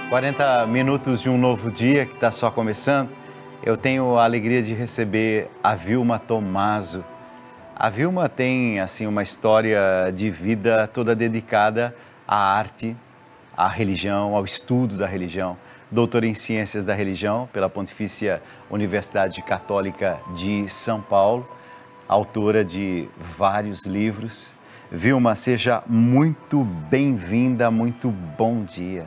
40 minutos de um novo dia que está só começando. Eu tenho a alegria de receber a Vilma Tomaso. A Vilma tem assim uma história de vida toda dedicada à arte, à religião, ao estudo da religião. Doutora em Ciências da Religião pela Pontifícia Universidade Católica de São Paulo, autora de vários livros. Vilma, seja muito bem-vinda, muito bom dia.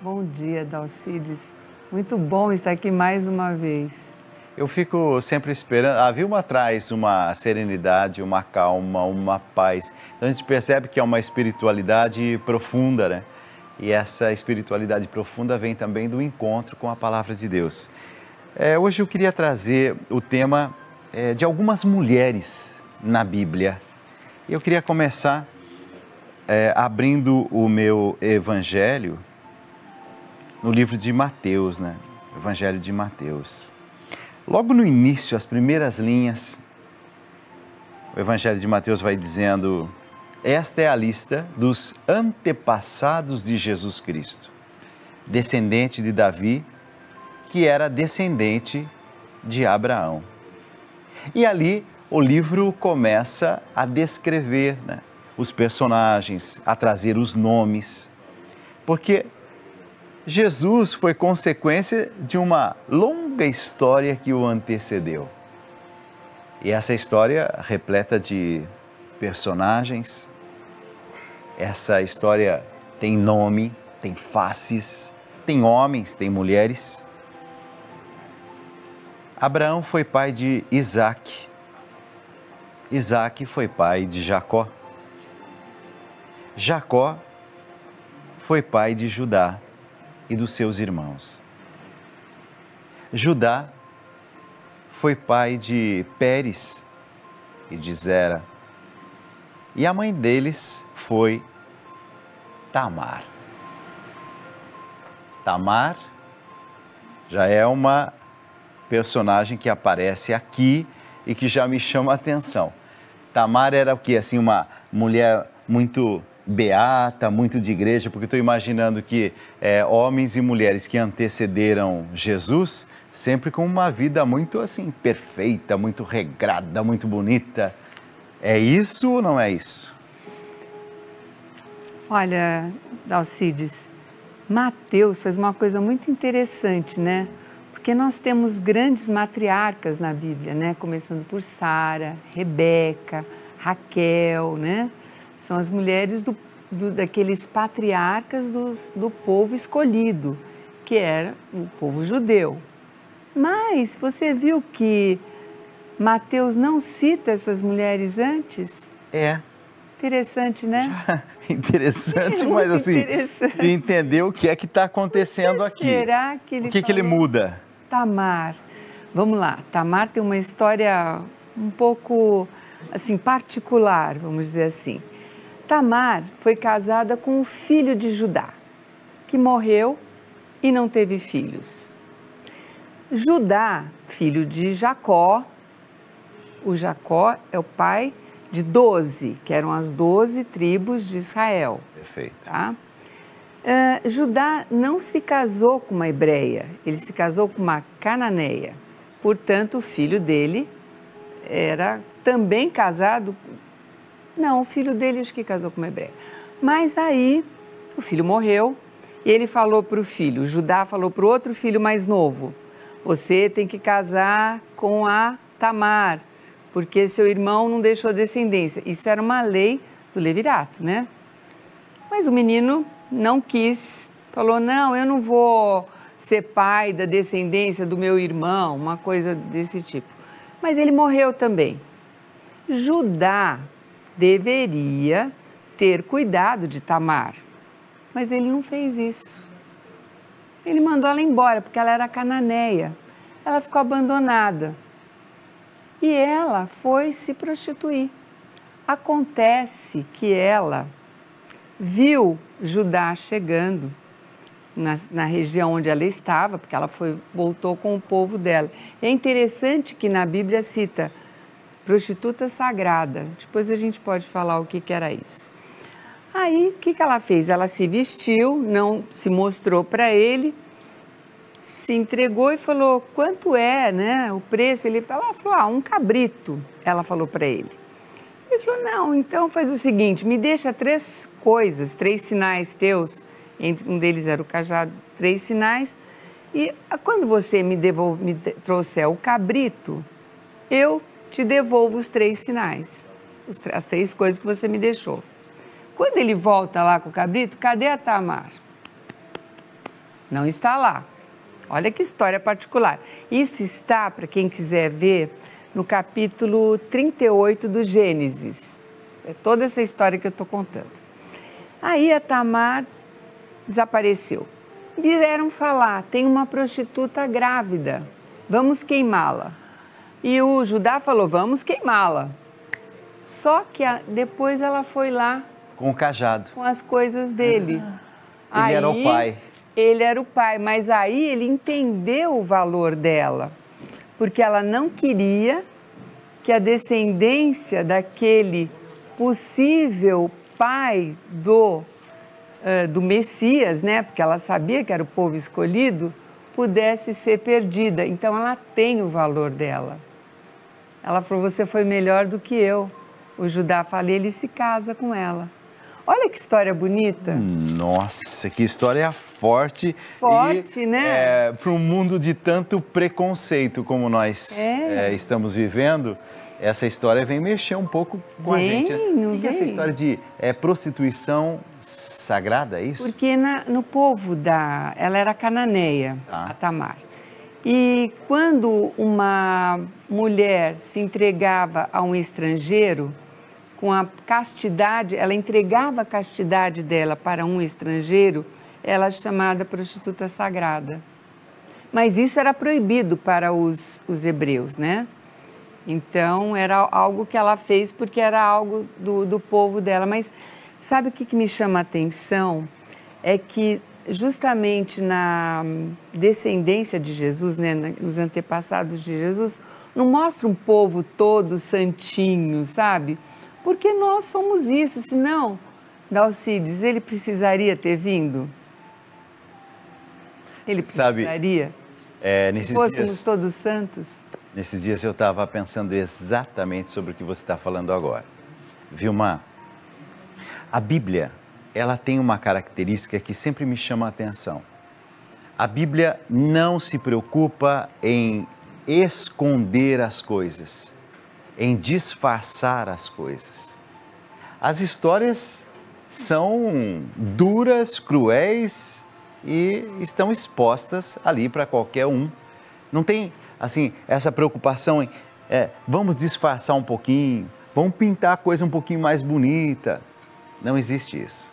Bom dia, Dalcides. Muito bom estar aqui mais uma vez. Eu fico sempre esperando. A Vilma traz uma serenidade, uma calma, uma paz. Então a gente percebe que é uma espiritualidade profunda, né? E essa espiritualidade profunda vem também do encontro com a Palavra de Deus. Hoje eu queria trazer o tema de algumas mulheres na Bíblia. Eu queria começar abrindo o meu evangelho no livro de Mateus, né? Evangelho de Mateus. Logo no início, as primeiras linhas, o Evangelho de Mateus vai dizendo: esta é a lista dos antepassados de Jesus Cristo, descendente de Davi, que era descendente de Abraão. E ali o livro começa a descrever, né, os personagens, a trazer os nomes, porque Jesus foi consequência de uma longa história que o antecedeu. E essa história repleta de personagens, essa história tem nome, tem faces, tem homens, tem mulheres. Abraão foi pai de Isaque. Isaque foi pai de Jacó. Jacó foi pai de Judá e dos seus irmãos. Judá foi pai de Pérez e de Zera. E a mãe deles foi Tamar. Tamar já é uma personagem que aparece aqui e que já me chama a atenção. Tamar era o quê? Assim, uma mulher muito beata, muito de igreja, porque estou imaginando que homens e mulheres que antecederam Jesus, sempre com uma vida muito assim, perfeita, muito regrada, muito bonita. É isso ou não é isso? Olha, Dalcides, Mateus faz uma coisa muito interessante, né? Porque nós temos grandes matriarcas na Bíblia, né? Começando por Sara, Rebeca, Raquel, né? São as mulheres daqueles patriarcas do povo escolhido, que era o povo judeu. Mas você viu que Mateus não cita essas mulheres antes? Interessante, né? Interessante, mas assim, interessante. Entender o que é que está acontecendo aqui. Será que ele O que ele muda? Tamar. Vamos lá, Tamar tem uma história um pouco assim particular, vamos dizer assim. Tamar foi casada com o filho de Judá, que morreu e não teve filhos. Judá, filho de Jacó, o Jacó é o pai de 12, que eram as 12 tribos de Israel. Perfeito. Tá? Judá não se casou com uma hebreia, ele se casou com uma cananeia. Portanto, o filho dele era também casado. Não, o filho dele acho que casou com uma hebreia. Mas aí o filho morreu e ele falou para o filho, Judá falou para o outro filho mais novo: você tem que casar com a Tamar, porque seu irmão não deixou descendência. Isso era uma lei do levirato, né? Mas o menino não quis, falou: não, eu não vou ser pai da descendência do meu irmão, uma coisa desse tipo. Mas ele morreu também. Judá deveria ter cuidado de Tamar, mas ele não fez isso. Ele mandou ela embora, porque ela era cananeia. Ela ficou abandonada. E ela foi se prostituir. Acontece que ela viu Judá chegando na região onde ela estava, porque ela voltou com o povo dela. É interessante que na Bíblia cita prostituta sagrada. Depois a gente pode falar o que era isso. Aí, o que ela fez? Ela se vestiu, não se mostrou para ele, se entregou e falou, quanto é, né, o preço? Ela falou, um cabrito, ela falou para ele. Ele falou, não, então faz o seguinte, me deixa 3 coisas, 3 sinais teus, um deles era o cajado, 3 sinais, e quando você me trouxer o cabrito, eu te devolvo os 3 sinais, as 3 coisas que você me deixou. Quando ele volta lá com o cabrito, cadê a Tamar? Não está lá. Olha que história particular. Isso está, para quem quiser ver, no capítulo 38 do Gênesis. É toda essa história que eu estou contando. Aí a Tamar desapareceu. Vieram falar, tem uma prostituta grávida, vamos queimá-la. E o Judá falou, vamos queimá-la. Só que depois ela foi lá com o cajado, com as coisas dele. Ele era o pai. Ele era o pai, mas aí ele entendeu o valor dela, porque ela não queria que a descendência daquele possível pai do Messias, né? Porque ela sabia que era o povo escolhido, pudesse ser perdida. Então ela tem o valor dela. Ela falou, você foi melhor do que eu. O Judá fala, e ele se casa com ela. Olha que história bonita. Nossa, que história forte. Forte, né? Para um mundo de tanto preconceito como nós estamos vivendo, essa história vem mexer um pouco com a gente. O que é essa história de prostituição sagrada, é isso? Porque no povo ela era cananeia, a Tamar. E quando uma mulher se entregava a um estrangeiro, com a castidade, ela entregava a castidade dela para um estrangeiro, ela é chamada prostituta sagrada. Mas isso era proibido para os hebreus, né? Então, era algo que ela fez porque era algo do povo dela. Mas sabe o que me chama a atenção? É que justamente na descendência de Jesus, né, nos antepassados de Jesus, não mostra um povo todo santinho, sabe? Porque nós somos isso, senão, Dalcides, ele precisaria ter vindo? Ele precisaria? Se fôssemos todos santos? Nesses dias eu estava pensando exatamente sobre o que você está falando agora. Vilma, a Bíblia, ela tem uma característica que sempre me chama a atenção. A Bíblia não se preocupa em esconder as coisas, em disfarçar as coisas. As histórias são duras, cruéis e estão expostas ali para qualquer um. Não tem, assim, essa preocupação em vamos disfarçar um pouquinho, vamos pintar a coisa um pouquinho mais bonita. Não existe isso.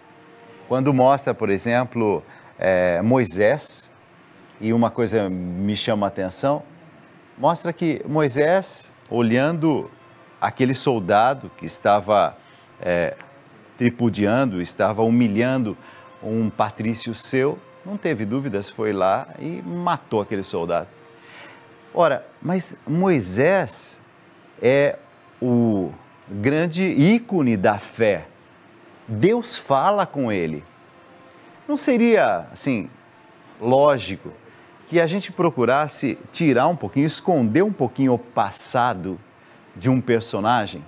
Quando mostra, por exemplo, Moisés, e uma coisa me chama a atenção, mostra que Moisés, olhando aquele soldado que estava tripudiando, estava humilhando um patrício seu, não teve dúvidas, foi lá e matou aquele soldado. Ora, mas Moisés é o grande ícone da fé. Deus fala com ele. Não seria, assim, lógico que a gente procurasse tirar um pouquinho, esconder um pouquinho o passado de um personagem?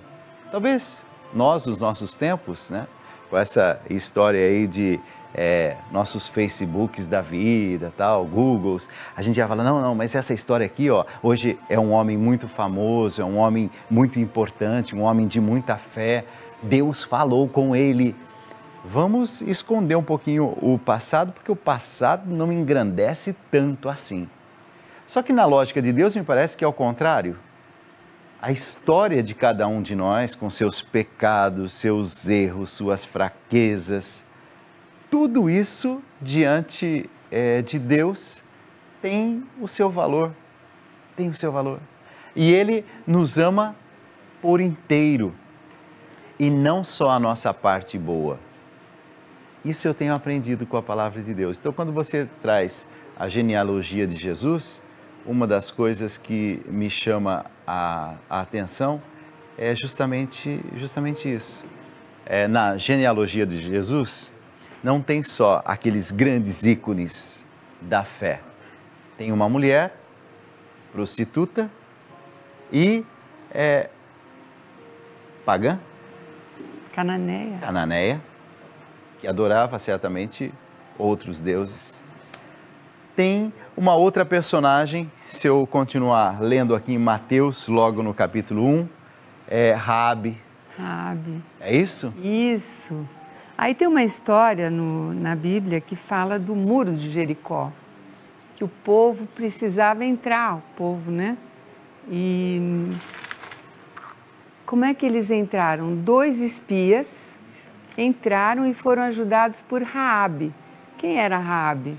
Talvez nós, nos nossos tempos, né, com essa história aí de nossos Facebooks da vida, tal, Googles, a gente já fala, não, mas essa história aqui, ó, hoje é um homem muito famoso, é um homem muito importante, um homem de muita fé, Deus falou com ele. Vamos esconder um pouquinho o passado, porque o passado não me engrandece tanto assim. Só que na lógica de Deus me parece que é o contrário. A história de cada um de nós, com seus pecados, seus erros, suas fraquezas, tudo isso diante de Deus tem o seu valor, tem o seu valor. E Ele nos ama por inteiro, e não só a nossa parte boa. Isso eu tenho aprendido com a palavra de Deus. Então, quando você traz a genealogia de Jesus, uma das coisas que me chama a atenção é justamente isso. na genealogia de Jesus, não tem só aqueles grandes ícones da fé. Tem uma mulher prostituta e pagã, cananeia, que adorava certamente outros deuses. Tem uma outra personagem, se eu continuar lendo aqui em Mateus, logo no capítulo 1, é Raabe. É isso? Isso. Aí tem uma história na Bíblia que fala do muro de Jericó, que o povo precisava entrar, o povo, né? E como é que eles entraram? 2 espias entraram e foram ajudados por Raabe. Quem era Raabe?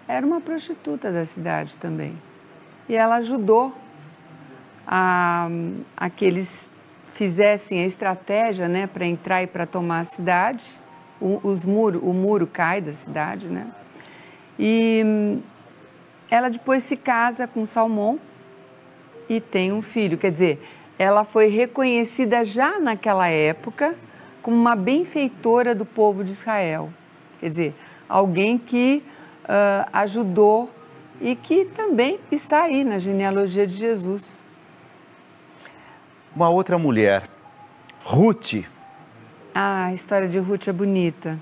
Era uma prostituta da cidade também. E ela ajudou a que eles fizessem a estratégia, né, para entrar e para tomar a cidade. O muro cai da cidade, né? E ela depois se casa com Salmão e tem um filho. Quer dizer, ela foi reconhecida já naquela época como uma benfeitora do povo de Israel. Quer dizer, alguém que ajudou e que também está aí na genealogia de Jesus. Uma outra mulher, Ruth. A história de Ruth é bonita.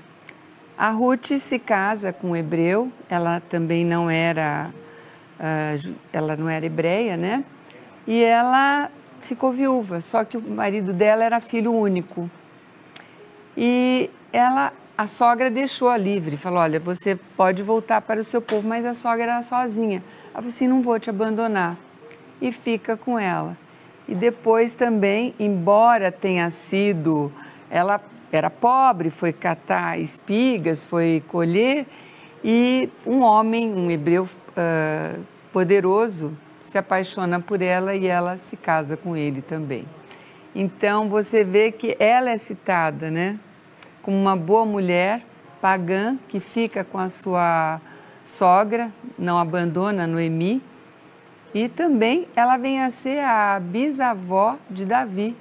A Ruth se casa com um hebreu, ela também não era hebreia, né? E ela ficou viúva, só que o marido dela era filho único. E a sogra deixou-a livre, falou, olha, você pode voltar para o seu povo, mas a sogra era sozinha. Ela falou assim, não vou te abandonar. E fica com ela. E depois também, embora tenha sido, ela era pobre, foi catar espigas, foi colher, e um homem, um hebreu poderoso, se apaixona por ela e ela se casa com ele também. Então, você vê que ela é citada, né? Como uma boa mulher pagã que fica com a sua sogra, não abandona Noemi. E também ela vem a ser a bisavó de Davi.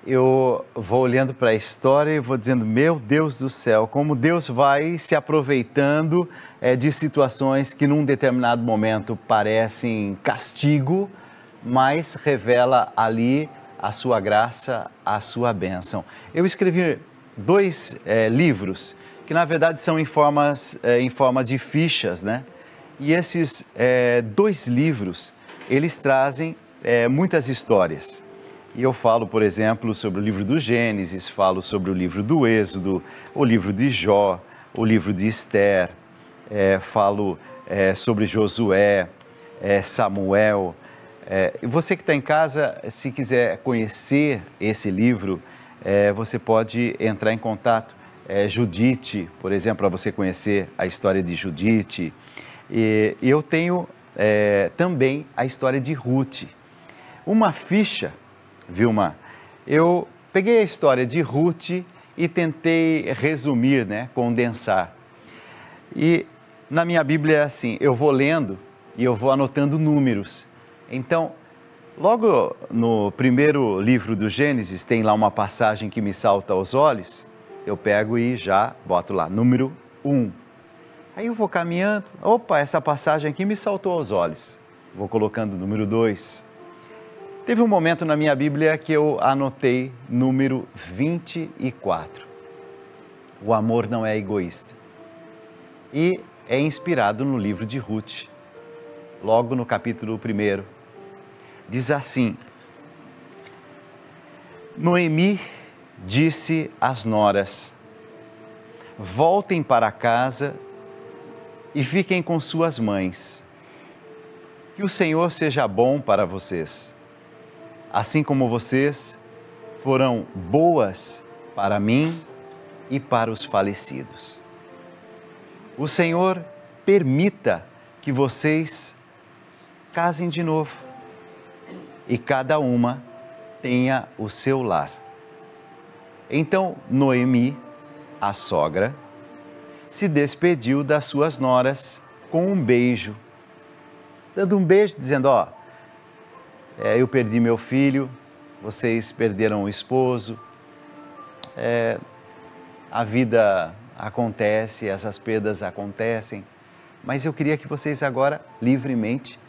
Eu vou olhando para a história e vou dizendo, meu Deus do céu, como Deus vai se aproveitando de situações que num determinado momento parecem castigo, mas revela ali a sua graça, a sua bênção. Eu escrevi 2 livros, que na verdade são em forma de fichas, né? E esses 2 livros, eles trazem muitas histórias. E eu falo, por exemplo, sobre o livro do Gênesis, falo sobre o livro do Êxodo, o livro de Jó, o livro de Esther, falo sobre Josué, Samuel. E você que está em casa, se quiser conhecer esse livro, você pode entrar em contato. Judite, por exemplo, para você conhecer a história de Judite. E eu tenho também a história de Ruth. Uma ficha, Vilma, eu peguei a história de Ruth e tentei resumir, né, condensar. E na minha Bíblia é assim, eu vou lendo e eu vou anotando números. Então, logo no primeiro livro do Gênesis, tem lá uma passagem que me salta aos olhos, eu pego e já boto lá, número 1. Aí eu vou caminhando, opa, essa passagem aqui me saltou aos olhos. Vou colocando o número 2. Teve um momento na minha Bíblia que eu anotei número 24. O amor não é egoísta. E é inspirado no livro de Ruth, logo no capítulo 1. Diz assim, Noemi disse às noras, voltem para casa e fiquem com suas mães. Que o Senhor seja bom para vocês, assim como vocês foram boas para mim e para os falecidos. O Senhor permita que vocês casem de novo e cada uma tenha o seu lar. Então Noemi, a sogra, se despediu das suas noras com um beijo, dando um beijo dizendo, eu perdi meu filho, vocês perderam o esposo, a vida acontece, essas perdas acontecem, mas eu queria que vocês agora, livremente,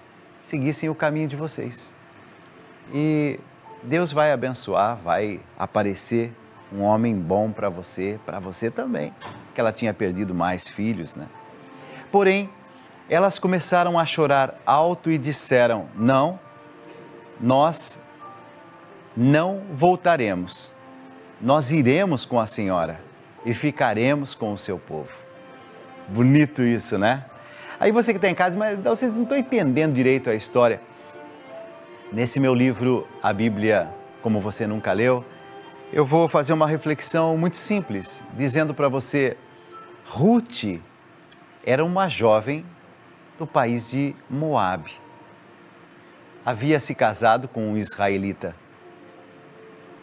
seguissem o caminho de vocês. E Deus vai abençoar, vai aparecer um homem bom para você também, que ela tinha perdido mais filhos, né? Porém, elas começaram a chorar alto e disseram: não, nós não voltaremos, nós iremos com a senhora e ficaremos com o seu povo. Bonito isso, né? Aí você que está em casa, mas vocês não estão entendendo direito a história. Nesse meu livro, A Bíblia Como Você Nunca Leu, eu vou fazer uma reflexão muito simples, dizendo para você: Ruth era uma jovem do país de Moabe. Havia se casado com um israelita.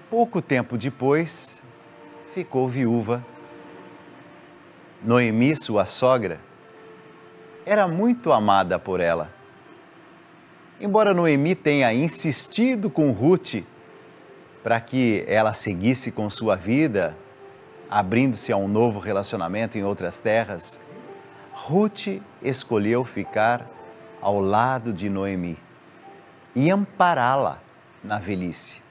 Pouco tempo depois, ficou viúva. Noemi, sua sogra, era muito amada por ela. Embora Noemi tenha insistido com Ruth para que ela seguisse com sua vida, abrindo-se a um novo relacionamento em outras terras, Ruth escolheu ficar ao lado de Noemi e ampará-la na velhice.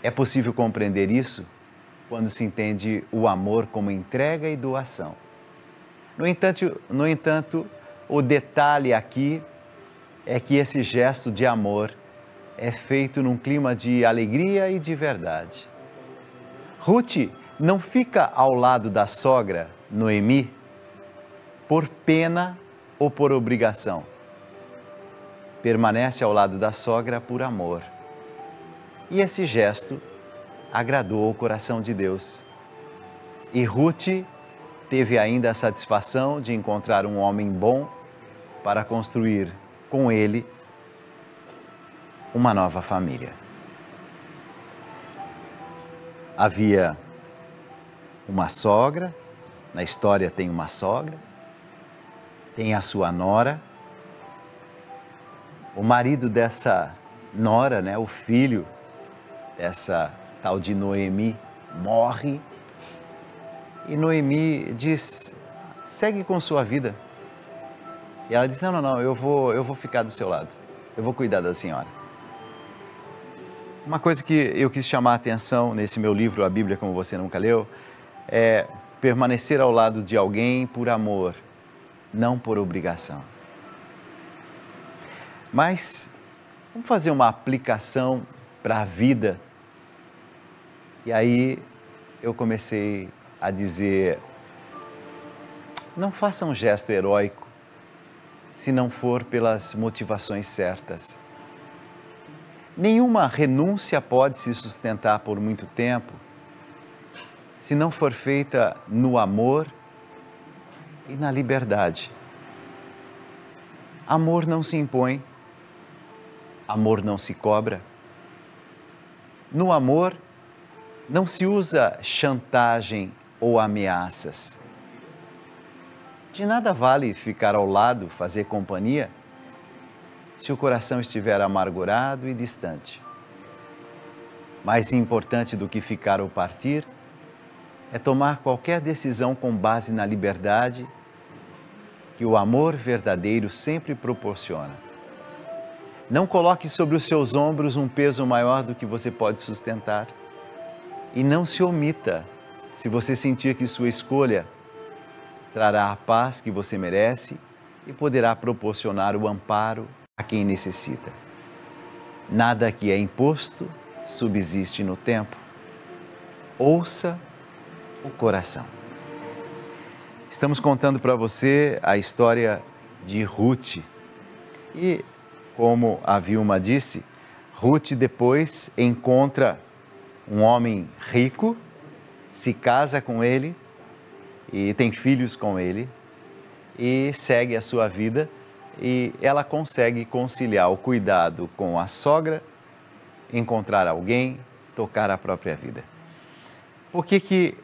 É possível compreender isso quando se entende o amor como entrega e doação. No entanto, o detalhe aqui é que esse gesto de amor é feito num clima de alegria e de verdade. Ruth não fica ao lado da sogra, Noemi, por pena ou por obrigação. Permanece ao lado da sogra por amor. E esse gesto agradou o coração de Deus. E Ruth teve ainda a satisfação de encontrar um homem bom para construir com ele uma nova família. Havia uma sogra, na história tem uma sogra, tem a sua nora, o marido dessa nora, né, o filho dessa tal de Noemi, morre, e Noemi diz: segue com sua vida. E ela diz: não, eu vou ficar do seu lado, eu vou cuidar da senhora. Uma coisa que eu quis chamar a atenção nesse meu livro, A Bíblia Como Você Nunca Leu, é permanecer ao lado de alguém por amor, não por obrigação. Mas vamos fazer uma aplicação para a vida. E aí eu comecei a dizer: não faça um gesto heróico se não for pelas motivações certas. Nenhuma renúncia pode se sustentar por muito tempo se não for feita no amor e na liberdade. Amor não se impõe, amor não se cobra. No amor não se usa chantagem ou ameaças. De nada vale ficar ao lado, fazer companhia, se o coração estiver amargurado e distante. Mais importante do que ficar ou partir é tomar qualquer decisão com base na liberdade que o amor verdadeiro sempre proporciona. Não coloque sobre os seus ombros um peso maior do que você pode sustentar. E não se omita se você sentir que sua escolha trará a paz que você merece e poderá proporcionar o amparo a quem necessita. Nada que é imposto subsiste no tempo. Ouça o coração. Estamos contando para você a história de Ruth. E, como a Vilma disse, Ruth depois encontra um homem rico, se casa com ele e tem filhos com ele e segue a sua vida, e ela consegue conciliar o cuidado com a sogra, encontrar alguém, tocar a própria vida. Por que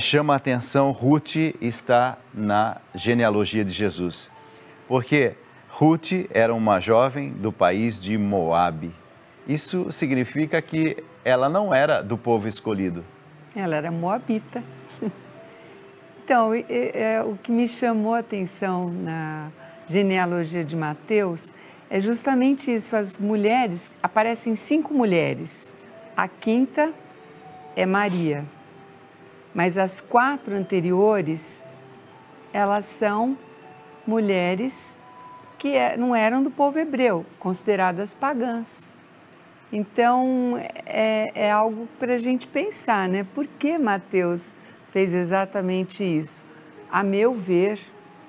chama a atenção Ruth está na genealogia de Jesus? Porque Ruth era uma jovem do país de Moabe isso significa que ela não era do povo escolhido. Ela era moabita. Então, o que me chamou a atenção na genealogia de Mateus é justamente isso. As mulheres, aparecem 5 mulheres. A quinta é Maria. Mas as 4 anteriores, elas são mulheres que não eram do povo hebreu, consideradas pagãs. Então, é algo para a gente pensar, né? Por que Mateus fez exatamente isso? A meu ver,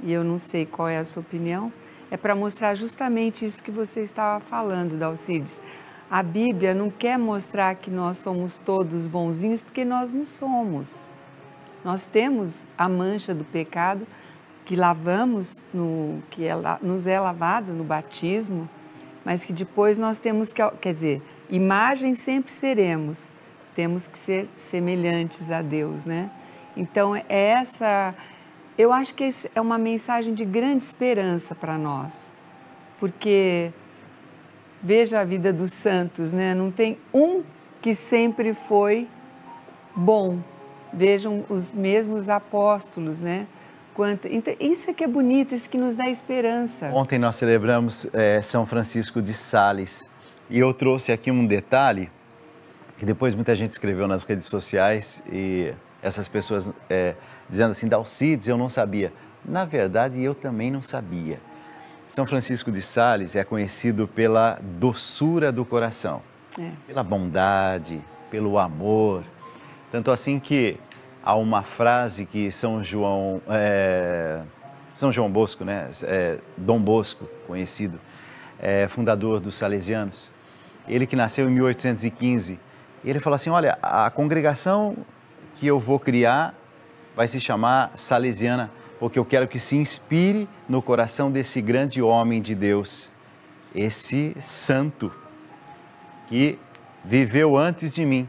e eu não sei qual é a sua opinião, é para mostrar justamente isso que você estava falando, Dalcides. A Bíblia não quer mostrar que nós somos todos bonzinhos, porque nós não somos. Nós temos a mancha do pecado que lavamos, que nos é lavado no batismo, mas que depois nós temos que, quer dizer, imagem sempre seremos, temos que ser semelhantes a Deus, né? Então, eu acho que é uma mensagem de grande esperança para nós, porque veja a vida dos santos, né? Não tem um que sempre foi bom. Vejam os mesmos apóstolos, né? Então, isso é que é bonito, isso que nos dá esperança. Ontem nós celebramos São Francisco de Sales e eu trouxe aqui um detalhe que depois muita gente escreveu nas redes sociais e essas pessoas dizendo assim, Dalcides, eu não sabia. Na verdade, eu também não sabia. São Francisco de Sales é conhecido pela doçura do coração, pela bondade, pelo amor. Tanto assim que há uma frase que São João Bosco, né? Dom Bosco, conhecido, fundador dos Salesianos, ele que nasceu em 1815, ele falou assim, olha, a congregação que eu vou criar vai se chamar Salesiana, porque eu quero que se inspire no coração desse grande homem de Deus, esse santo que viveu antes de mim,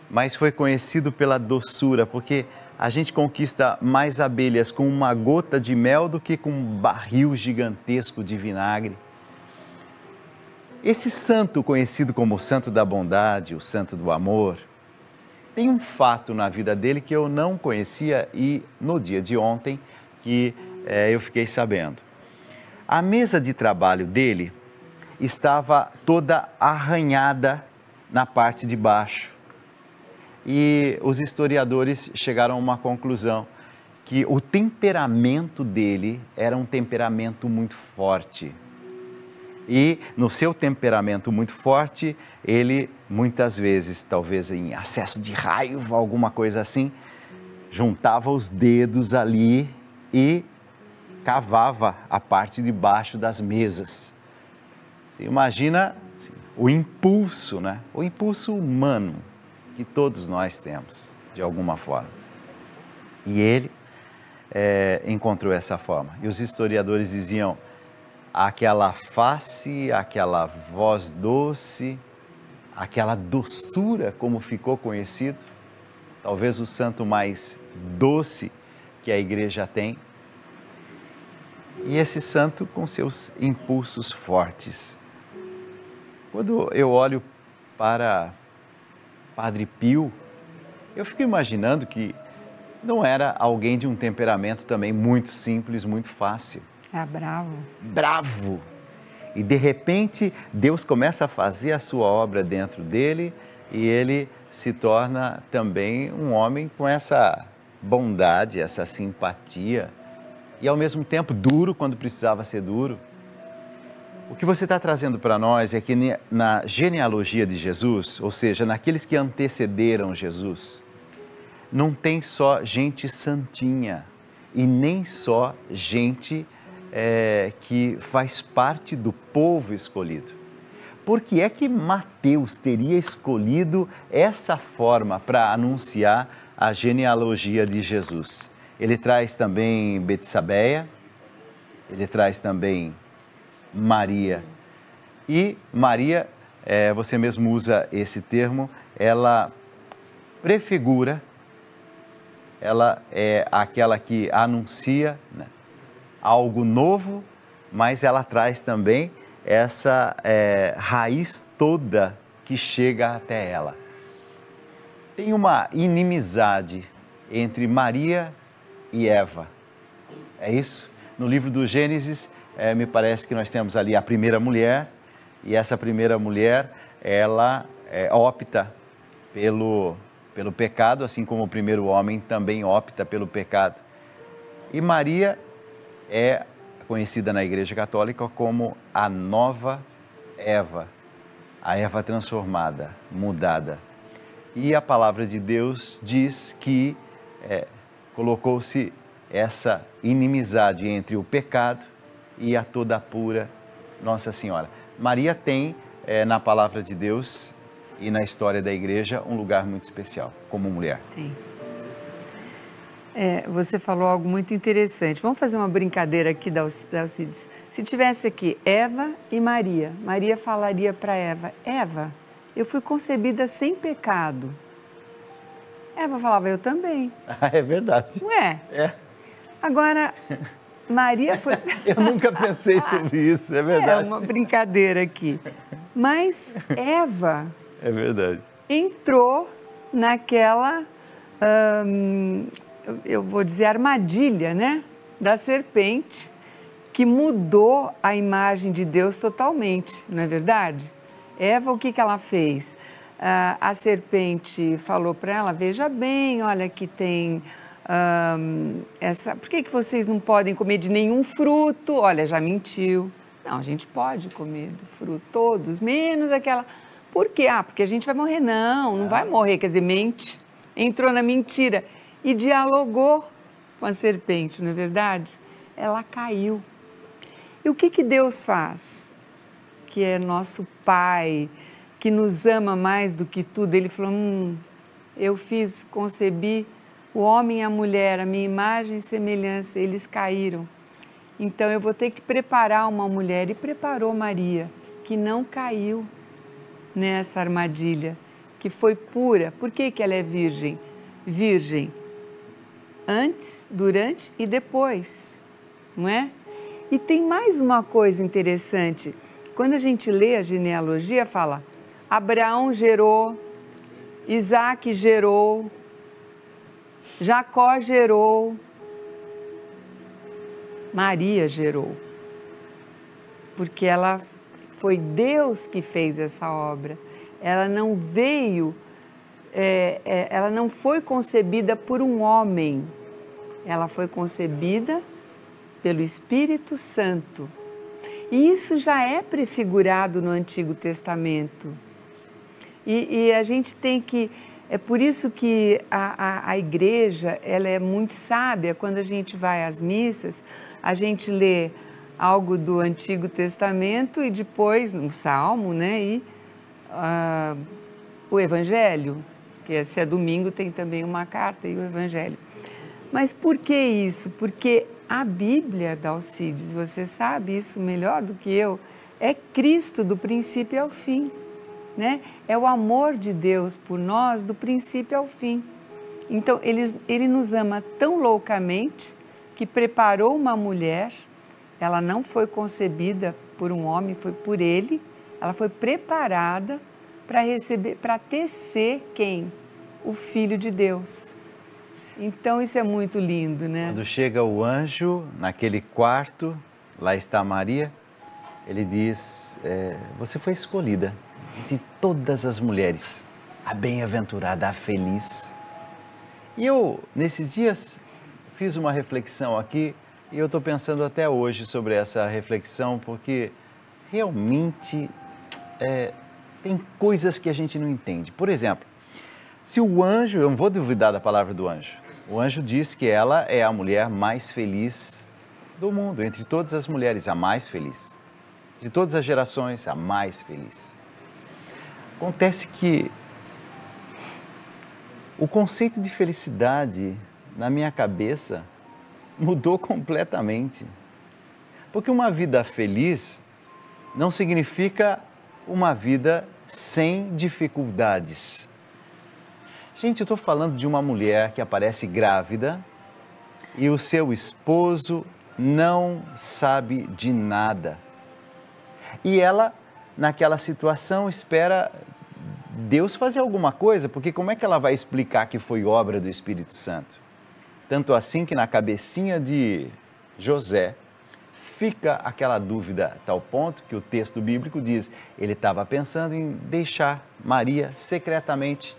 mas foi conhecido pela doçura, porque a gente conquista mais abelhas com uma gota de mel do que com um barril gigantesco de vinagre. Esse santo conhecido como o santo da bondade, o santo do amor, tem um fato na vida dele que eu não conhecia e no dia de ontem que eu fiquei sabendo. A mesa de trabalho dele estava toda arranhada na parte de baixo. E os historiadores chegaram a uma conclusão, que o temperamento dele era um temperamento muito forte. E no seu temperamento muito forte, ele muitas vezes, talvez em acesso de raiva, alguma coisa assim, juntava os dedos ali e cavava a parte de baixo das mesas. Você imagina o impulso, né? O impulso humano que todos nós temos, de alguma forma. E ele encontrou essa forma. E os historiadores diziam, aquela face, aquela voz doce, aquela doçura como ficou conhecido, talvez o santo mais doce que a igreja tem. E esse santo com seus impulsos fortes. Quando eu olho para Padre Pio, eu fico imaginando que não era alguém de um temperamento também muito simples, muito fácil. Bravo. Bravo! E de repente Deus começa a fazer a sua obra dentro dele e ele se torna também um homem com essa bondade, essa simpatia e ao mesmo tempo duro quando precisava ser duro. O que você está trazendo para nós é que na genealogia de Jesus, ou seja, naqueles que antecederam Jesus, não tem só gente santinha e nem só gente que faz parte do povo escolhido. Por que é que Mateus teria escolhido essa forma para anunciar a genealogia de Jesus? Ele traz também Betsabeia, ele traz também Maria. E Maria, você mesmo usa esse termo, ela prefigura, ela é aquela que anuncia, né, algo novo, mas ela traz também essa raiz toda que chega até ela. Tem uma inimizade entre Maria e Eva, é isso? No livro do Gênesis, me parece que nós temos ali a primeira mulher, e essa primeira mulher, ela opta pelo pecado, assim como o primeiro homem também opta pelo pecado. E Maria é conhecida na Igreja Católica como a nova Eva, a Eva transformada, mudada. E a palavra de Deus diz que colocou-se essa inimizade entre o pecado e a toda pura Nossa Senhora. Maria tem, na palavra de Deus e na história da igreja, um lugar muito especial, como mulher. Tem. Você falou algo muito interessante. Vamos fazer uma brincadeira aqui, Dalcides. Se tivesse aqui Eva e Maria, Maria falaria para Eva: Eva, eu fui concebida sem pecado. Eva falava: eu também. É verdade. Não é? É. Agora, Maria foi... Eu nunca pensei sobre isso, é verdade. É uma brincadeira aqui. Mas Eva... É verdade. Entrou naquela, eu vou dizer, armadilha, né? Da serpente, que mudou a imagem de Deus totalmente, não é verdade? Eva, o que ela fez? A serpente falou para ela: veja bem, olha que tem por que vocês não podem comer de nenhum fruto? Olha, já mentiu. Não, a gente pode comer do fruto, todos, menos aquela... Por quê? Porque a gente vai morrer. Não vai morrer, quer dizer, mente. Entrou na mentira e dialogou com a serpente, não é verdade? Ela caiu. E o que Deus faz? Que é nosso Pai, que nos ama mais do que tudo. Ele falou: eu concebi o homem e a mulher, a minha imagem e semelhança, eles caíram. Então eu vou ter que preparar uma mulher, e preparou Maria, que não caiu nessa armadilha, que foi pura. Por que ela é virgem? Virgem antes, durante e depois, não é? E tem mais uma coisa interessante. Quando a gente lê a genealogia, fala: Abraão gerou, Isaac gerou, Jacó gerou, Maria gerou. Porque foi Deus que fez essa obra. Ela não veio, ela não foi concebida por um homem. Ela foi concebida pelo Espírito Santo. E isso já é prefigurado no Antigo Testamento. E a gente tem que... É por isso que a igreja, ela é muito sábia. Quando a gente vai às missas, a gente lê algo do Antigo Testamento e depois um salmo, né? E o Evangelho, que se é domingo tem também uma carta e o Evangelho. Mas por que isso? Porque a Bíblia, Dalcides, você sabe isso melhor do que eu, é Cristo do princípio ao fim, né? É o amor de Deus por nós do princípio ao fim. Então, ele nos ama tão loucamente que preparou uma mulher. Ela não foi concebida por um homem, foi por ele. Ela foi preparada para receber, para tecer quem? O Filho de Deus. Então, isso é muito lindo, né? Quando chega o anjo naquele quarto, lá está Maria, ele diz: você foi escolhida entre todas as mulheres, a bem-aventurada, a feliz. E eu, nesses dias, fiz uma reflexão aqui, e eu estou pensando até hoje sobre essa reflexão, porque realmente tem coisas que a gente não entende. Por exemplo, se o anjo, eu não vou duvidar da palavra do anjo, o anjo diz que ela é a mulher mais feliz do mundo, entre todas as mulheres, a mais feliz. De todas as gerações, a mais feliz. Acontece que o conceito de felicidade na minha cabeça mudou completamente. Porque uma vida feliz não significa uma vida sem dificuldades. Gente, eu estou falando de uma mulher que aparece grávida e o seu esposo não sabe de nada. E ela, naquela situação, espera Deus fazer alguma coisa, porque como é que ela vai explicar que foi obra do Espírito Santo? Tanto assim que na cabecinha de José fica aquela dúvida, a tal ponto que o texto bíblico diz, ele estava pensando em deixar Maria secretamente.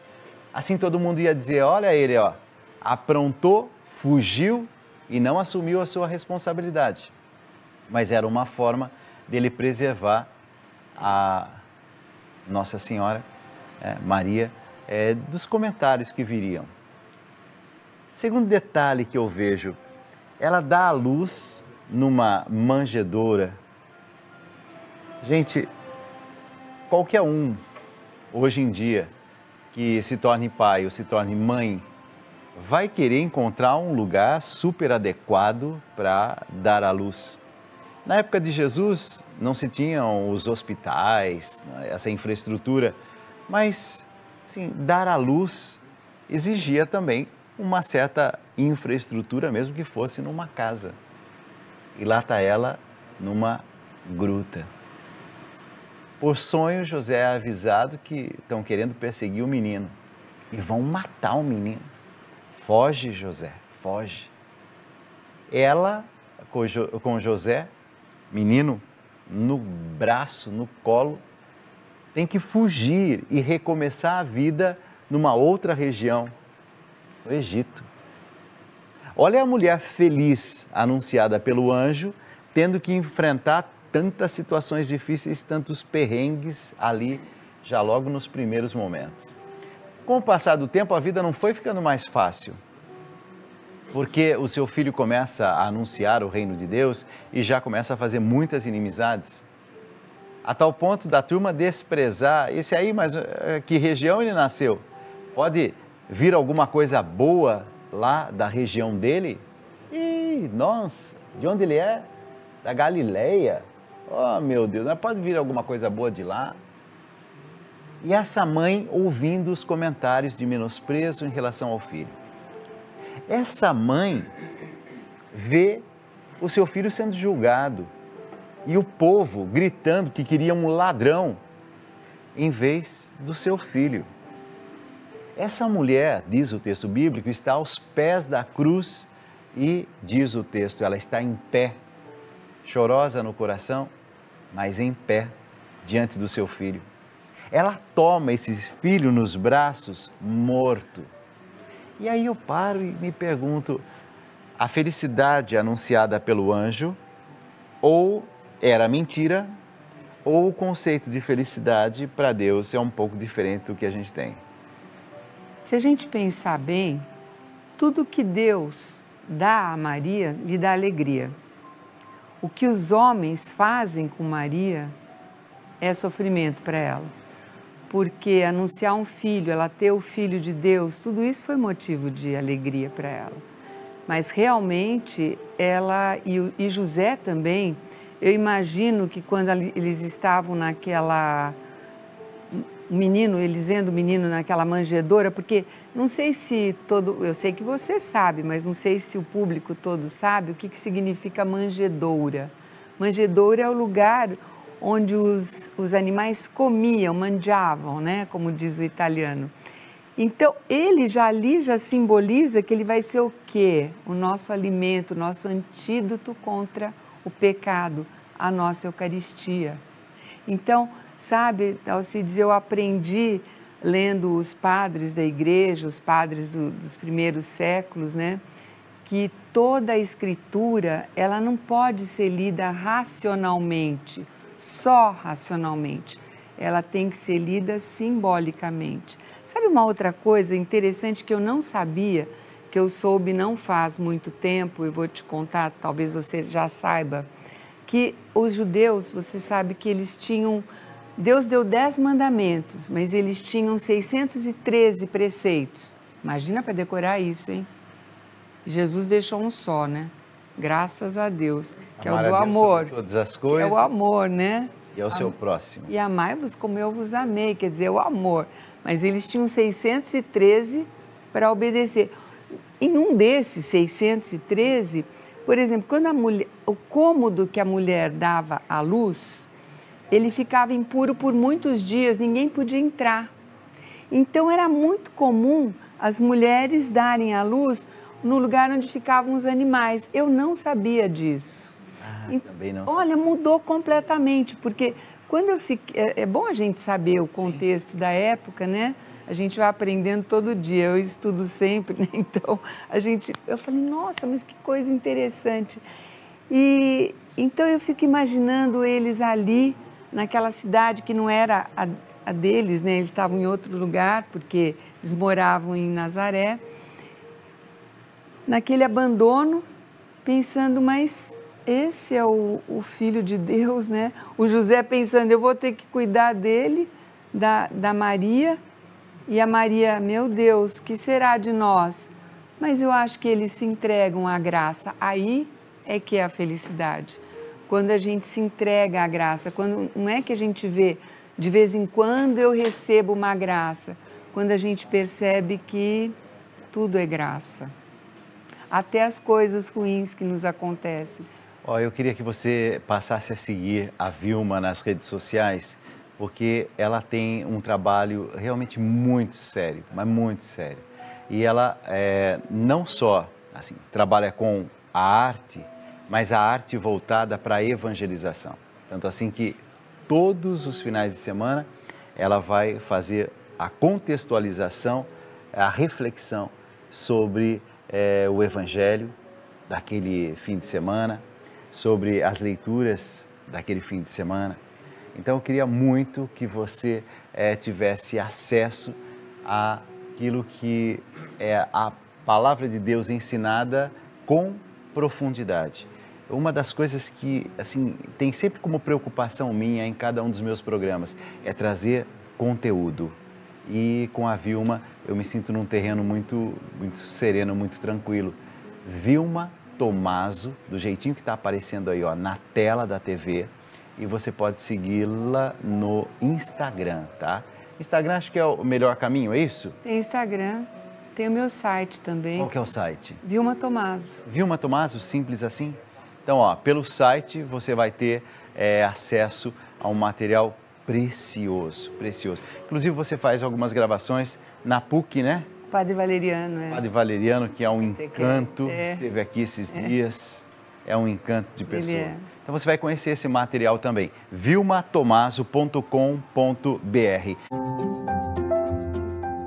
Assim todo mundo ia dizer, olha ele, ó, aprontou, fugiu e não assumiu a sua responsabilidade. Mas era uma forma dele preservar a Nossa Senhora, Maria, dos comentários que viriam. Segundo detalhe que eu vejo, ela dá à luz numa manjedoura. Gente, qualquer um, hoje em dia, que se torne pai ou se torne mãe, vai querer encontrar um lugar super adequado para dar à luz. Na época de Jesus, não se tinham os hospitais, essa infraestrutura, mas assim, dar à luz exigia também uma certa infraestrutura, mesmo que fosse numa casa. E lá está ela, numa gruta. Por sonho, José é avisado que estão querendo perseguir o menino e vão matar o menino. Foge, José, foge. Ela, com José, menino, no braço, no colo, tem que fugir e recomeçar a vida numa outra região, o Egito. Olha a mulher feliz anunciada pelo anjo, tendo que enfrentar tantas situações difíceis, tantos perrengues ali, já logo nos primeiros momentos. Com o passar do tempo, a vida não foi ficando mais fácil, porque o seu filho começa a anunciar o reino de Deus e já começa a fazer muitas inimizades, a tal ponto da turma desprezar, esse aí, mas que região ele nasceu? Pode vir alguma coisa boa lá da região dele? Ih, nossa, de onde ele é? Da Galileia. Oh, meu Deus, mas pode vir alguma coisa boa de lá? E essa mãe ouvindo os comentários de menosprezo em relação ao filho. Essa mãe vê o seu filho sendo julgado e o povo gritando que queria um ladrão em vez do seu filho. Essa mulher, diz o texto bíblico, está aos pés da cruz e, diz o texto, ela está em pé, chorosa no coração, mas em pé, diante do seu filho. Ela toma esse filho nos braços, morto. E aí eu paro e me pergunto, a felicidade anunciada pelo anjo, ou era mentira, ou o conceito de felicidade para Deus é um pouco diferente do que a gente tem? Se a gente pensar bem, tudo que Deus dá a Maria lhe dá alegria. O que os homens fazem com Maria é sofrimento para ela. Porque anunciar um filho, ela ter o filho de Deus, tudo isso foi motivo de alegria para ela. Mas realmente ela e José também, eu imagino que quando eles estavam naquela... eles vendo o menino naquela manjedoura, porque não sei se eu sei que você sabe, mas não sei se o público todo sabe o que significa manjedoura. Manjedoura é o lugar onde os animais comiam, mangiavam, né? Como diz o italiano. Então, ele ali já simboliza que ele vai ser o quê? O nosso alimento, o nosso antídoto contra o pecado, a nossa Eucaristia. Então, sabe, Alcides, eu aprendi lendo os padres da igreja, os padres dos primeiros séculos, né? Que toda a escritura, ela não pode ser lida racionalmente, só racionalmente. Ela tem que ser lida simbolicamente. Sabe uma outra coisa interessante que eu não sabia, que eu soube não faz muito tempo, eu vou te contar, talvez você já saiba, que os judeus, você sabe que eles tinham... Deus deu 10 mandamentos, mas eles tinham 613 preceitos. Imagina para decorar isso, hein? Jesus deixou um só, né? Graças a Deus, que é o do amor. Todas as coisas. É o amor, né? E ao seu próximo. E amai-vos como eu vos amei, quer dizer, o amor. Mas eles tinham 613 para obedecer. Em um desses 613, por exemplo, quando a mulher, o cômodo que a mulher dava à luz, ele ficava impuro por muitos dias, ninguém podia entrar. Então era muito comum as mulheres darem à luz no lugar onde ficavam os animais. Eu não sabia disso. Também não. Olha, mudou completamente, porque quando eu fiquei... É bom a gente saber o contexto da época, né? A gente vai aprendendo todo dia, eu estudo sempre, né? Então, eu falei, nossa, mas que coisa interessante. E então eu fico imaginando eles ali, naquela cidade que não era a deles, né? Eles estavam em outro lugar, porque eles moravam em Nazaré, naquele abandono, pensando, mas esse é o Filho de Deus, né? O José pensando, eu vou ter que cuidar dele, da Maria, e a Maria, meu Deus, que será de nós? Mas eu acho que eles se entregam à graça, aí é que é a felicidade. Quando a gente se entrega à graça, quando não é que a gente vê, de vez em quando eu recebo uma graça, quando a gente percebe que tudo é graça, até as coisas ruins que nos acontecem. Eu queria que você passasse a seguir a Vilma nas redes sociais, porque ela tem um trabalho realmente muito sério, mas muito sério. E ela não só assim, trabalha com a arte, mas a arte voltada para a evangelização. Tanto assim que todos os finais de semana ela vai fazer a contextualização, a reflexão sobre o Evangelho daquele fim de semana, sobre as leituras daquele fim de semana. Então eu queria muito que você tivesse acesso àquilo que é a palavra de Deus ensinada com profundidade. Uma das coisas que assim tem sempre como preocupação minha em cada um dos meus programas é trazer conteúdo. E com a Vilma eu me sinto num terreno muito sereno, muito tranquilo. Vilma Tomaso, do jeitinho que está aparecendo aí na tela da TV, e você pode segui-la no Instagram, tá? Instagram acho que é o melhor caminho, é isso? Tem Instagram, tem o meu site também. Qual que é o site? Vilma Tomaso. Vilma Tomaso, simples assim? Então, pelo site você vai ter acesso a um material precioso, precioso. Inclusive você faz algumas gravações na PUC, né? Padre Valeriano, Padre Valeriano, que é um encanto, esteve aqui esses dias, é um encanto de pessoa. Então você vai conhecer esse material também, vilmatomaso.com.br.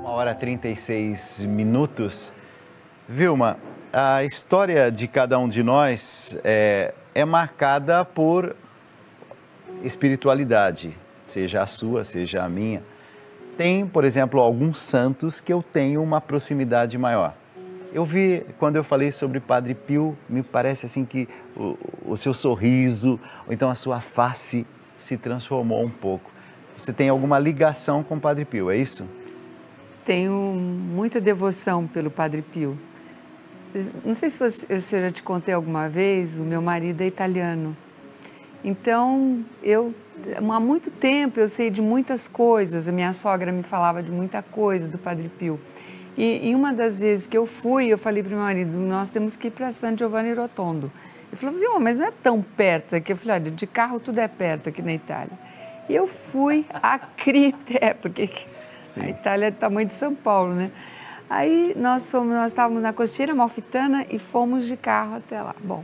1h36. Vilma, a história de cada um de nós é marcada por espiritualidade, seja a sua, seja a minha. Tem, por exemplo, alguns santos que eu tenho uma proximidade maior. Eu vi, quando eu falei sobre Padre Pio, me parece assim que o seu sorriso, ou então a sua face se transformou um pouco. Você tem alguma ligação com Padre Pio, é isso? Tenho muita devoção pelo Padre Pio. Não sei se eu já te contei alguma vez, o meu marido é italiano. Então, há muito tempo eu sei de muitas coisas, a minha sogra me falava de muita coisa do Padre Pio. E em uma das vezes que eu fui, eu falei para o meu marido, nós temos que ir para San Giovanni Rotondo. Ele falou, viu, mas não é tão perto aqui. Eu falei, de carro tudo é perto aqui na Itália. E eu fui à cripta, porque a Itália é do tamanho de São Paulo, né? Aí nós estávamos na Costiera Amalfitana e fomos de carro até lá. Bom,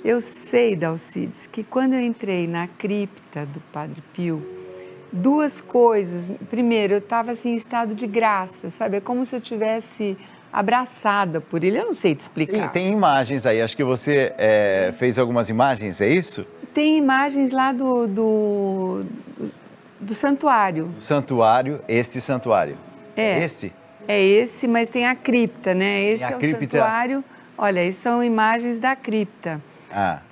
eu sei, Dalcides, que quando eu entrei na cripta do Padre Pio, duas coisas. Primeiro, eu estava assim, em estado de graça, sabe? É como se eu tivesse abraçada por ele. Eu não sei te explicar. Tem imagens aí, acho que você fez algumas imagens, é isso? Tem imagens lá do santuário. O santuário, este santuário. É esse? É esse, mas tem a cripta, né? Esse é o santuário. Olha, essas são imagens da cripta.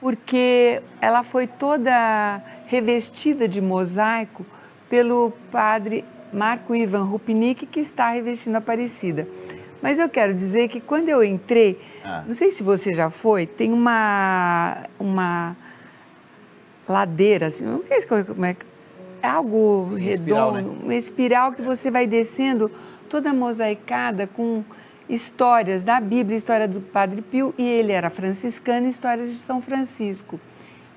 Porque ela foi toda revestida de mosaico pelo padre Marco Ivan Rupnik, que está revestindo a Aparecida. Mas eu quero dizer que quando eu entrei, não sei se você já foi, tem uma ladeira, assim, não sei como é, é algo redondo, né? Uma espiral que você vai descendo, toda mosaicada com histórias da Bíblia, história do Padre Pio, e ele era franciscano, histórias de São Francisco.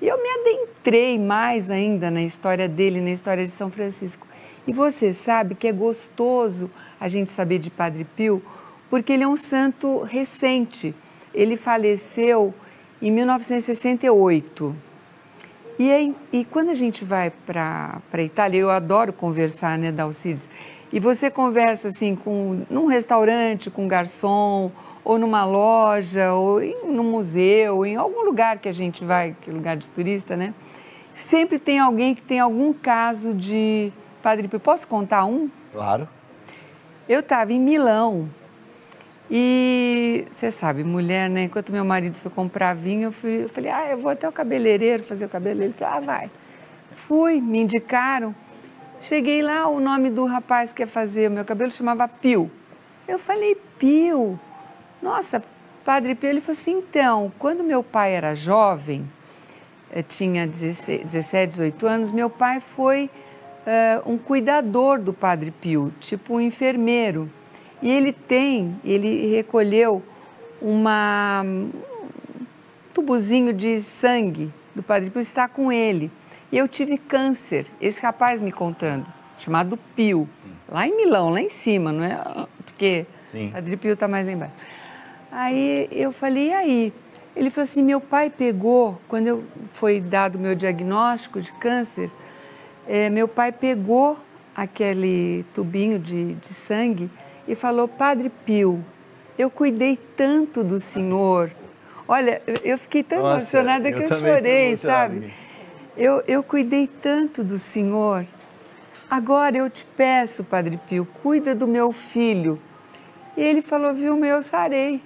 E eu me adentrei mais ainda na história dele, na história de São Francisco. E você sabe que é gostoso a gente saber de Padre Pio, porque ele é um santo recente. Ele faleceu em 1968. E quando a gente vai para a Itália, eu adoro conversar, né, Dalcides? E você conversa assim num restaurante com um garçom, ou numa loja, ou num museu, em algum lugar que a gente vai, que é lugar de turista, né? Sempre tem alguém que tem algum caso de Padre Pio. Posso contar um? Claro. Eu estava em Milão e, você sabe, mulher, né? Enquanto meu marido foi comprar vinho, eu falei, eu vou até o cabeleireiro fazer o cabelo. Ele falou, vai. Fui, me indicaram. Cheguei lá, o nome do rapaz que ia fazer o meu cabelo chamava Pio. Eu falei, Pio? Nossa, Padre Pio. Ele falou assim, então, quando meu pai era jovem, tinha 17, 18 anos, meu pai foi um cuidador do Padre Pio, tipo um enfermeiro. E ele recolheu um tubozinho de sangue do Padre Pio, está com ele. E eu tive câncer, esse rapaz me contando, chamado Pio, sim, lá em Milão, lá em cima, não é? Porque o Padre Pio está mais lá embaixo. Aí eu falei, e aí? Ele falou assim, meu pai pegou, quando foi dado o meu diagnóstico de câncer, meu pai pegou aquele tubinho de sangue e falou, Padre Pio, eu cuidei tanto do senhor. Olha, eu fiquei tão emocionada que eu chorei, sabe? Eu cuidei tanto do senhor. Agora eu te peço, Padre Pio, cuida do meu filho. E ele falou, viu, eu sarei.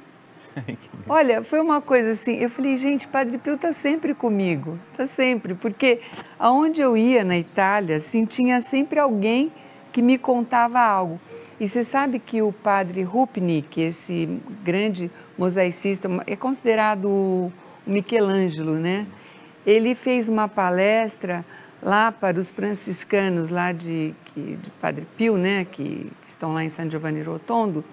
Olha, foi uma coisa assim, eu falei, gente, Padre Pio está sempre comigo, está sempre, porque aonde eu ia na Itália, assim, tinha sempre alguém que me contava algo. E você sabe que o Padre Rupnik, esse grande mosaicista, é considerado o Michelangelo, né? Ele fez uma palestra lá para os franciscanos lá de Padre Pio, né, que estão lá em San Giovanni Rotondo,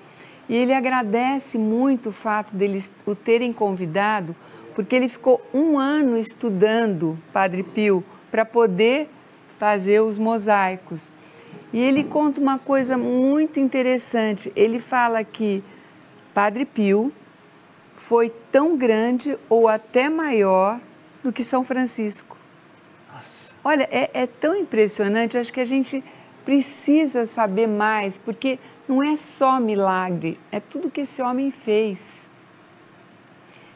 e ele agradece muito o fato deles o terem convidado, porque ele ficou 1 ano estudando Padre Pio para poder fazer os mosaicos. E ele conta uma coisa muito interessante. Ele fala que Padre Pio foi tão grande ou até maior do que São Francisco. Nossa. Olha, é tão impressionante, acho que a gente precisa saber mais, porque não é só milagre, é tudo que esse homem fez.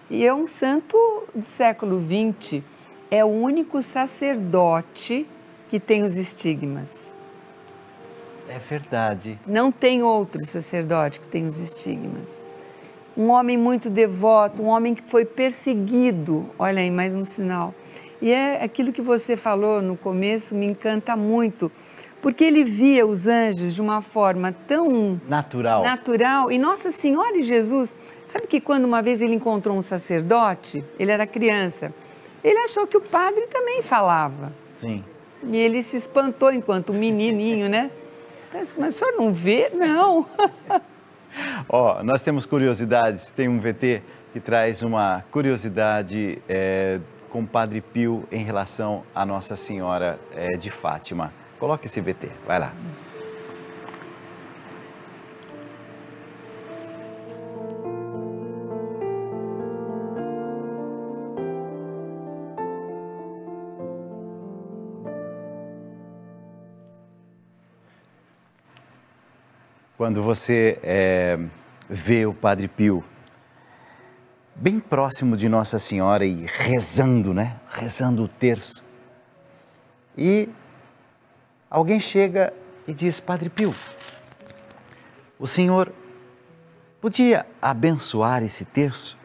E é um santo do século XX, é o único sacerdote que tem os estigmas. É verdade. Não tem outro sacerdote que tem os estigmas. Um homem muito devoto, um homem que foi perseguido, olha aí, mais um sinal. E é aquilo que você falou no começo, me encanta muito, porque ele via os anjos de uma forma tão natural. E Nossa Senhora e Jesus, sabe que quando uma vez ele encontrou um sacerdote, ele era criança, ele achou que o padre também falava. Sim. E ele se espantou enquanto menininho, né? Mas o senhor não vê? Não. Nós temos curiosidades, tem um VT que traz uma curiosidade com o Padre Pio em relação a Nossa Senhora de Fátima. Coloque esse VT, vai lá. Quando você vê o Padre Pio bem próximo de Nossa Senhora e rezando, né? Rezando o terço. E alguém chega e diz, Padre Pio, o senhor podia abençoar esse terço?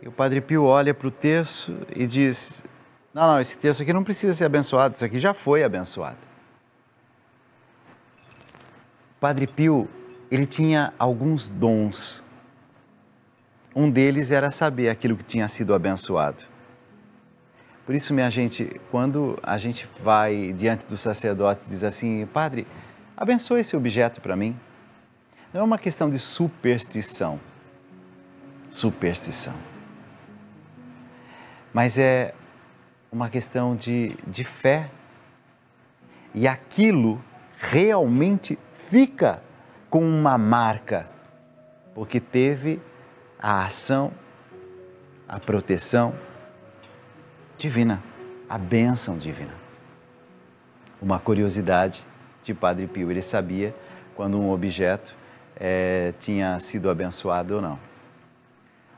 E o Padre Pio olha para o terço e diz, não, esse terço aqui não precisa ser abençoado, isso aqui já foi abençoado. Padre Pio, ele tinha alguns dons. Um deles era saber aquilo que tinha sido abençoado. Por isso, minha gente, quando a gente vai diante do sacerdote e diz assim, Padre, abençoe esse objeto para mim. Não é uma questão de superstição. Mas é uma questão de fé. E aquilo realmente fica com uma marca, porque teve a ação, a proteção divina, a bênção divina. Uma curiosidade de Padre Pio, ele sabia quando um objeto tinha sido abençoado ou não.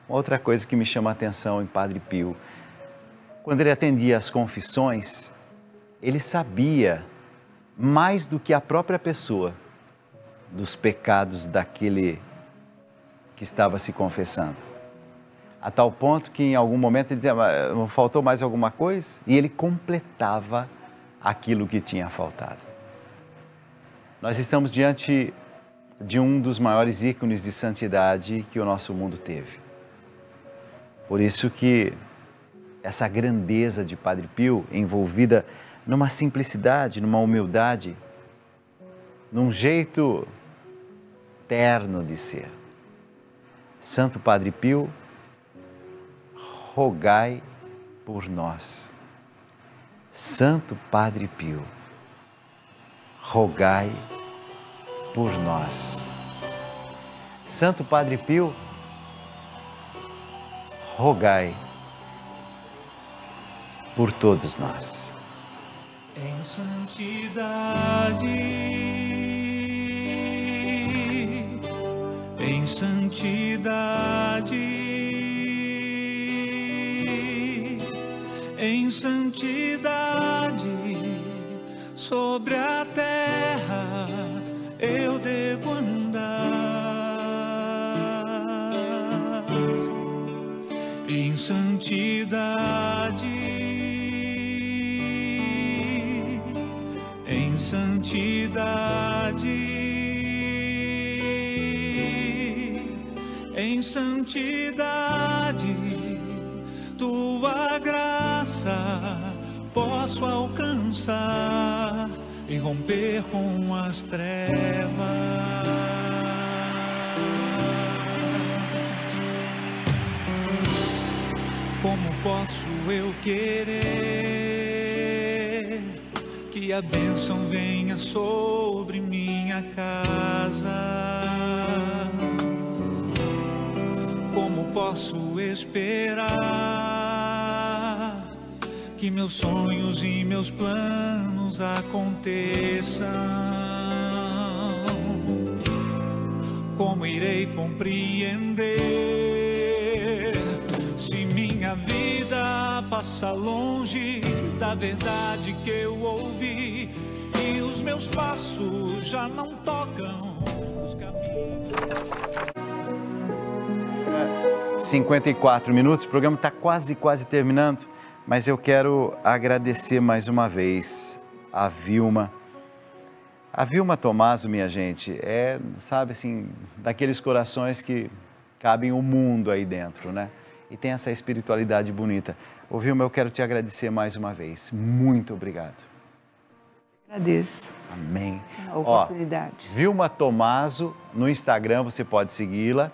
Outra coisa que me chama a atenção em Padre Pio, quando ele atendia as confissões, ele sabia mais do que a própria pessoa dos pecados daquele que estava se confessando. A tal ponto que em algum momento ele dizia, faltou mais alguma coisa? E ele completava aquilo que tinha faltado. Nós estamos diante de um dos maiores ícones de santidade que o nosso mundo teve. Por isso que essa grandeza de Padre Pio, envolvida numa simplicidade, numa humildade, num jeito terno de ser. Santo Padre Pio, rogai por nós. Santo Padre Pio, rogai por nós. Santo Padre Pio, rogai por todos nós. Em santidade, em santidade, em santidade, sobre a terra eu devo andar. Em santidade, em santidade, em santidade, tua graça posso alcançar e romper com as trevas. Como posso eu querer que a bênção venha sobre minha casa? Como posso esperar que meus sonhos e meus planos aconteçam? Como irei compreender se minha vida passa longe da verdade que eu ouvi e os meus passos já não tocam os caminhos? 54 minutos, o programa está quase terminando, mas eu quero agradecer mais uma vez a Vilma. A Vilma Tomaso, minha gente, sabe assim, daqueles corações que cabem o mundo aí dentro, né? E tem essa espiritualidade bonita. Ô Vilma, eu quero te agradecer mais uma vez. Muito obrigado. Agradeço. Amém. A oportunidade. Vilma Tomaso, no Instagram você pode segui-la.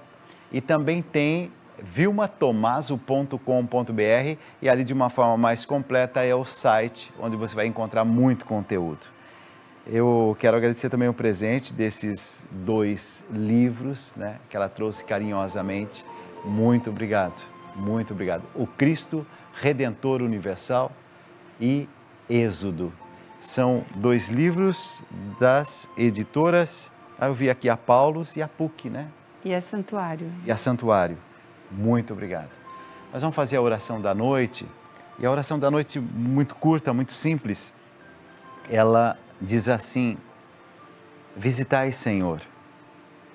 E também tem vilmatomaso.com.br e ali de uma forma mais completa é o site onde você vai encontrar muito conteúdo. Eu quero agradecer também o presente desses 2 livros, né, que ela trouxe carinhosamente. Muito obrigado, muito obrigado. O Cristo Redentor Universal e Êxodo. São 2 livros das editoras, eu vi aqui a Paulus e a PUC, né? E a Santuário. E a Santuário. Muito obrigado. Nós vamos fazer a oração da noite, e a oração da noite muito curta, muito simples. Ela diz assim: visitai, Senhor,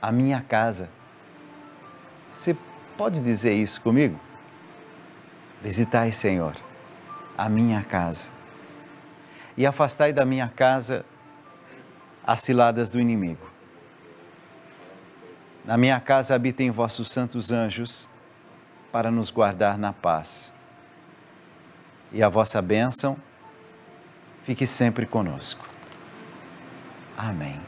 a minha casa. Você pode dizer isso comigo? Visitai, Senhor, a minha casa. E afastai da minha casa as ciladas do inimigo. Na minha casa habitem vossos santos anjos para nos guardar na paz. E a vossa bênção fique sempre conosco. Amém.